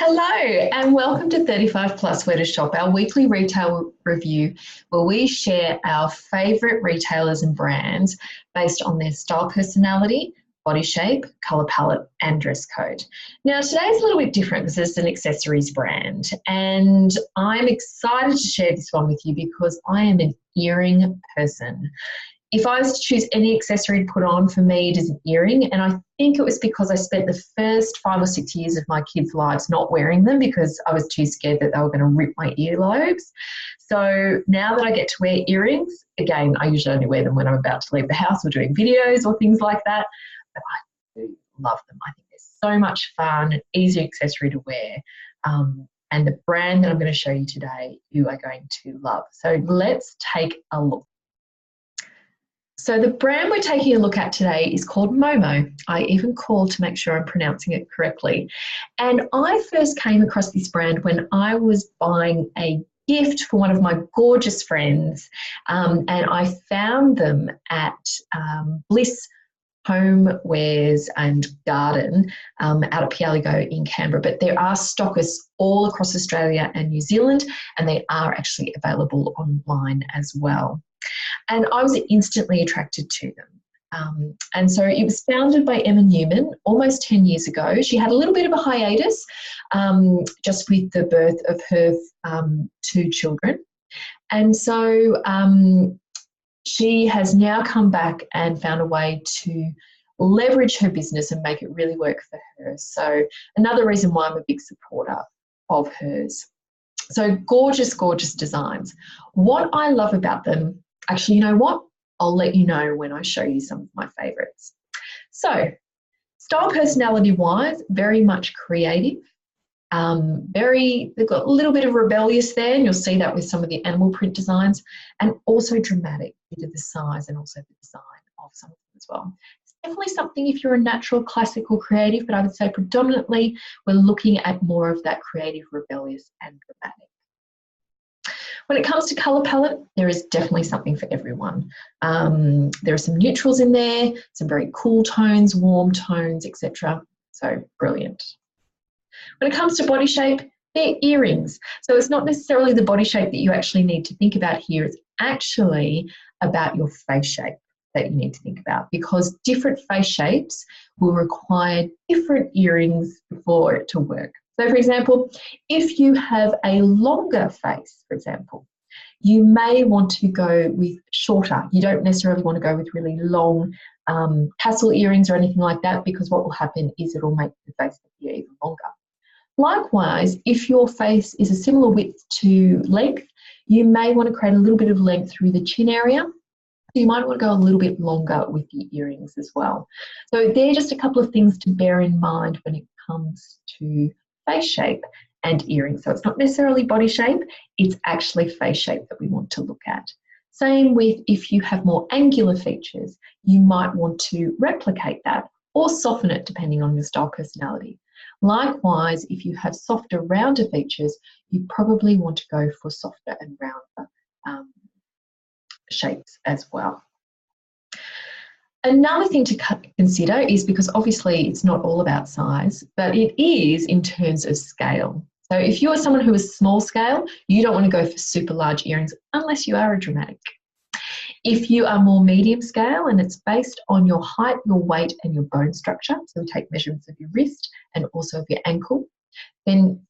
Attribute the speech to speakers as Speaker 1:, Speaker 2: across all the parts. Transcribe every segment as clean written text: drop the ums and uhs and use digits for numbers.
Speaker 1: Hello and welcome to 35 Plus Where to Shop, our weekly retail review where we share our favourite retailers and brands based on their style personality, body shape, colour palette and dress code. Now today's a little bit different because it's an accessories brand and I'm excited to share this one with you because I am an earring person. If I was to choose any accessory to put on, for me it is an earring, and I think it was because I spent the first 5 or 6 years of my kids' lives not wearing them because I was too scared that they were going to rip my earlobes. So now that I get to wear earrings, again, I usually only wear them when I'm about to leave the house or doing videos or things like that, but I do love them. I think they're so much fun, an easy accessory to wear. And the brand that I'm going to show you today, you are going to love. So let's take a look. So the brand we're taking a look at today is called Moe Moe. I even called to make sure I'm pronouncing it correctly. And I first came across this brand when I was buying a gift for one of my gorgeous friends, and I found them at Bliss Homewares and Garden out at Pialigo in Canberra. But there are stockists all across Australia and New Zealand, and they are actually available online as well. And I was instantly attracted to them. And so it was founded by Emma Newman almost 10 years ago. She had a little bit of a hiatus just with the birth of her 2 children. And so she has now come back and found a way to leverage her business and make it really work for her. So another reason why I'm a big supporter of hers. So gorgeous, gorgeous designs. What I love about them, actually, you know what? I'll let you know when I show you some of my favourites. So, style personality-wise, very much creative. They've got a little bit of rebellious there, and you'll see that with some of the animal print designs, and also dramatic due to the size and also the design of some of them as well. It's definitely something if you're a natural, classical creative, but I would say predominantly we're looking at more of that creative, rebellious and dramatic. When it comes to colour palette, there is definitely something for everyone. There are some neutrals in there, some very cool tones, warm tones, etc. So brilliant. When it comes to body shape, they're earrings. So it's not necessarily the body shape that you actually need to think about here. It's actually about your face shape that you need to think about, because different face shapes will require different earrings for it to work. So for example, if you have a longer face, for example, you may want to go with shorter. You don't necessarily want to go with really long tassel earrings or anything like that, because what will happen is it will make the face appear even longer. Likewise, if your face is a similar width to length, you may want to create a little bit of length through the chin area. So you might want to go a little bit longer with the earrings as well. So they're just a couple of things to bear in mind when it comes to face shape and earrings. So it's not necessarily body shape, it's actually face shape that we want to look at. Same with if you have more angular features, you might want to replicate that or soften it depending on your style personality. Likewise, if you have softer, rounder features, you probably want to go for softer and rounder shapes as well. Another thing to consider is, because obviously it's not all about size, but it is in terms of scale. So if you are someone who is small scale, you don't want to go for super large earrings unless you are a dramatic. If you are more medium scale and it's based on your height, your weight and your bone structure, so we take measurements of your wrist and also of your ankle, then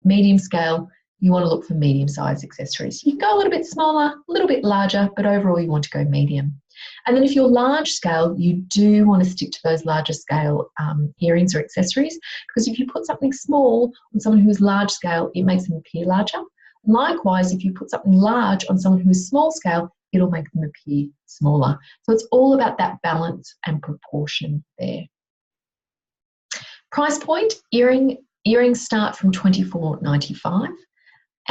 Speaker 1: medium scale, you want to look for medium-sized accessories. You can go a little bit smaller, a little bit larger, but overall you want to go medium. And then if you're large scale, you do want to stick to those larger scale earrings or accessories, because if you put something small on someone who's large scale, it makes them appear larger. Likewise, if you put something large on someone who's small scale, it'll make them appear smaller. So it's all about that balance and proportion there. Price point, earrings start from $24.95.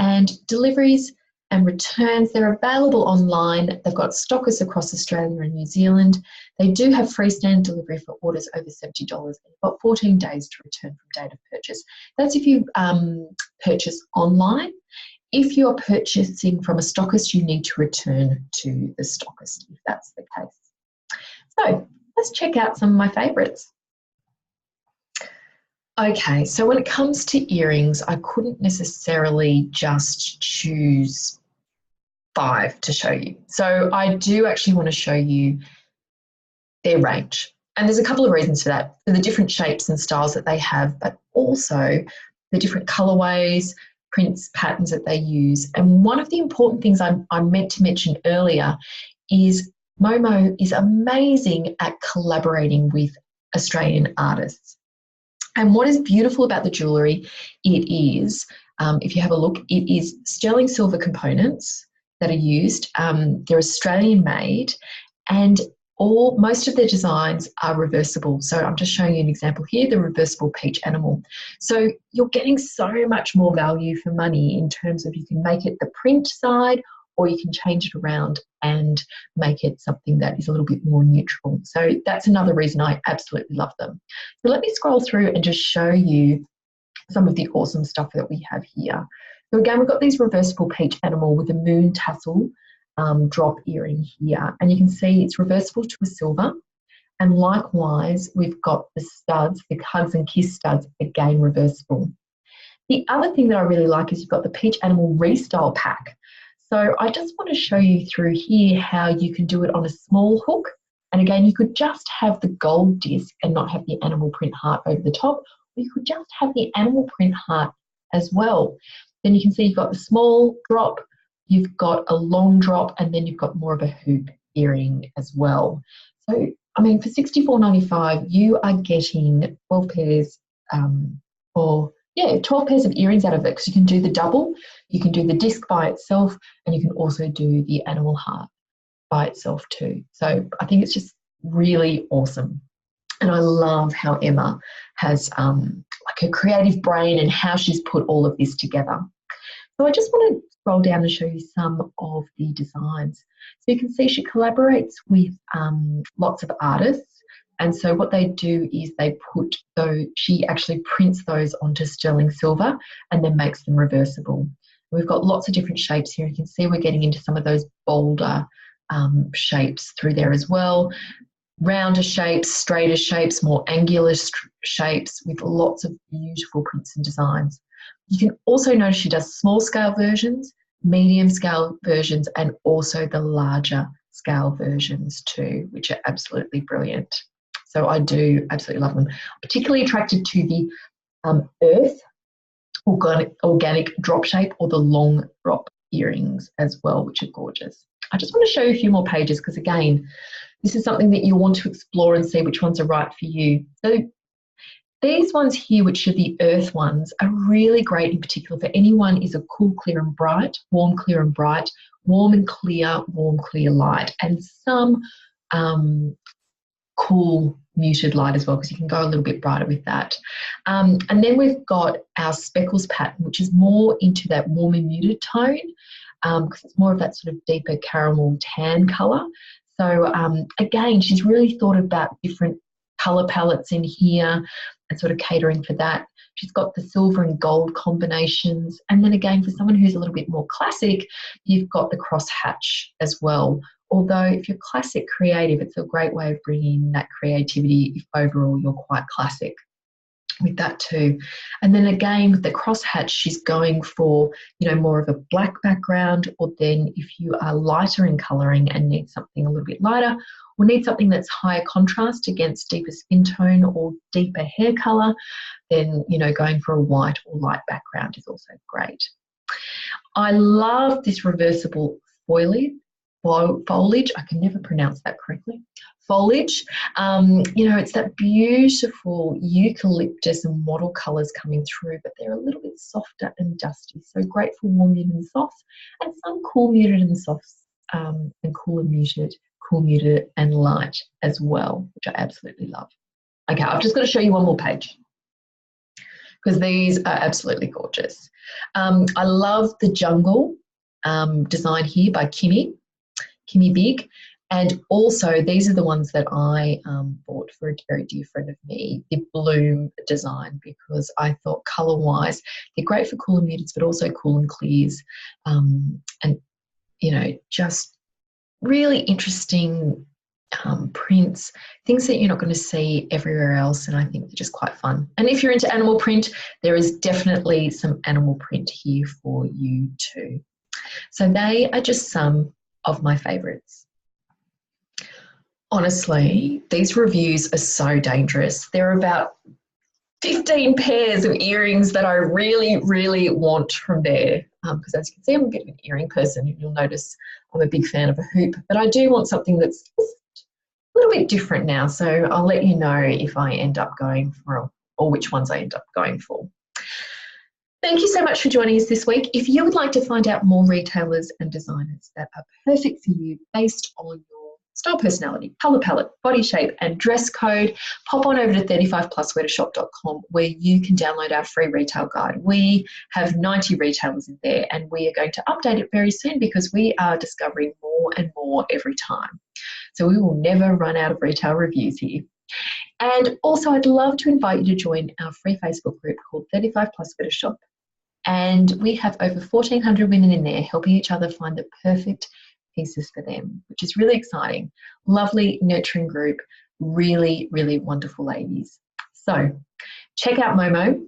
Speaker 1: And deliveries and returns, they're available online. They've got stockists across Australia and New Zealand. They do have freestanding delivery for orders over $70. And you've got 14 days to return from date of purchase. That's if you purchase online. If you're purchasing from a stockist, you need to return to the stockist if that's the case. So let's check out some of my favourites. Okay, so when it comes to earrings, I couldn't necessarily just choose 5 to show you. So I do actually want to show you their range. And there's a couple of reasons for that, for the different shapes and styles that they have, but also the different colorways, prints, patterns that they use. And one of the important things I meant to mention earlier is Moe Moe is amazing at collaborating with Australian artists. And what is beautiful about the jewellery, it is, if you have a look, it is sterling silver components that are used. They're Australian made, and most of their designs are reversible. So I'm just showing you an example here, the reversible peach animal. So you're getting so much more value for money in terms of you can make it the print side, or you can change it around and make it something that is a little bit more neutral. So that's another reason I absolutely love them. So let me scroll through and just show you some of the awesome stuff that we have here. So again, we've got these reversible peach animal with a moon tassel drop earring here. And you can see it's reversible to a silver. And likewise, we've got the studs, the hugs and kiss studs, again reversible. The other thing that I really like is you've got the peach animal restyle pack. So I just want to show you through here how you can do it on a small hook. And again, you could just have the gold disc and not have the animal print heart over the top, or you could just have the animal print heart as well. Then you can see you've got the small drop, you've got a long drop, and then you've got more of a hoop earring as well. So, I mean, for $64.95, you are getting 12 pairs 12 pairs of earrings out of it, because you can do the double, you can do the disc by itself, and you can also do the animal heart by itself too. So I think it's just really awesome. And I love how Emma has like a creative brain and how she's put all of this together. So I just want to scroll down and show you some of the designs. So you can see she collaborates with lots of artists. And so what they do is she actually prints those onto sterling silver and then makes them reversible. We've got lots of different shapes here. You can see we're getting into some of those bolder shapes through there as well. Rounder shapes, straighter shapes, more angular shapes with lots of beautiful prints and designs. You can also notice she does small scale versions, medium scale versions, and also the larger scale versions too, which are absolutely brilliant. So I do absolutely love them. I'm particularly attracted to the earth organic drop shape, or the long drop earrings as well, which are gorgeous. I just want to show you a few more pages, because again, this is something that you'll want to explore and see which ones are right for you. So these ones here, which are the earth ones, are really great in particular for anyone is a cool, clear and bright, warm, clear and bright, warm and clear, warm, clear, light, and some cool muted light as well, because you can go a little bit brighter with that. And then we've got our speckles pattern, which is more into that warm and muted tone, because it's more of that sort of deeper caramel tan colour. So again, she's really thought about different colour palettes in here and sort of catering for that. She's got the silver and gold combinations. And then again, for someone who's a little bit more classic, you've got the cross hatch as well. Although if you're classic creative, it's a great way of bringing in that creativity if overall you're quite classic with that too. And then again, with the cross hatch, she's going for, more of a black background, or then if you are lighter in colouring and need something a little bit lighter, or need something that's higher contrast against deeper skin tone or deeper hair colour, then, going for a white or light background is also great. I love this reversible foliage. I can never pronounce that correctly. Foliage. It's that beautiful eucalyptus and wattle colours coming through, but they're a little bit softer and dusty. So great for warm, muted and softs, and some cool, muted and softs, and cool muted and light as well, which I absolutely love. Okay, I've just got to show you one more page, because these are absolutely gorgeous. I love the jungle design here by Kimmy Big. And also, these are the ones that I bought for a very dear friend of me, the Bloom design, because I thought colour-wise, they're great for cool and muteds, but also cool and clears. And, just really interesting prints, things that you're not going to see everywhere else, and I think they're just quite fun. And if you're into animal print, there is definitely some animal print here for you too. So they are just some of my favourites. Honestly, these reviews are so dangerous. There are about 15 pairs of earrings that I really, really want from there. Because as you can see, I'm a bit of an earring person. You'll notice I'm a big fan of a hoop, but I do want something that's just a little bit different now. So I'll let you know if I end up going for, or which ones I end up going for. Thank you so much for joining us this week. If you would like to find out more retailers and designers that are perfect for you based on your style personality, colour palette, body shape and dress code, pop on over to 35plusweartoshop.com where you can download our free retail guide. We have 90 retailers in there and we are going to update it very soon because we are discovering more and more every time. So we will never run out of retail reviews here. And also I'd love to invite you to join our free Facebook group called 35 Plus Wear to Shop. And we have over 1,400 women in there helping each other find the perfect pieces for them, which is really exciting. Lovely, nurturing group, really, really wonderful ladies. So check out Moe Moe,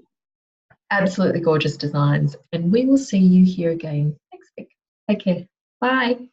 Speaker 1: absolutely gorgeous designs, and we will see you here again next week. Take care. Bye.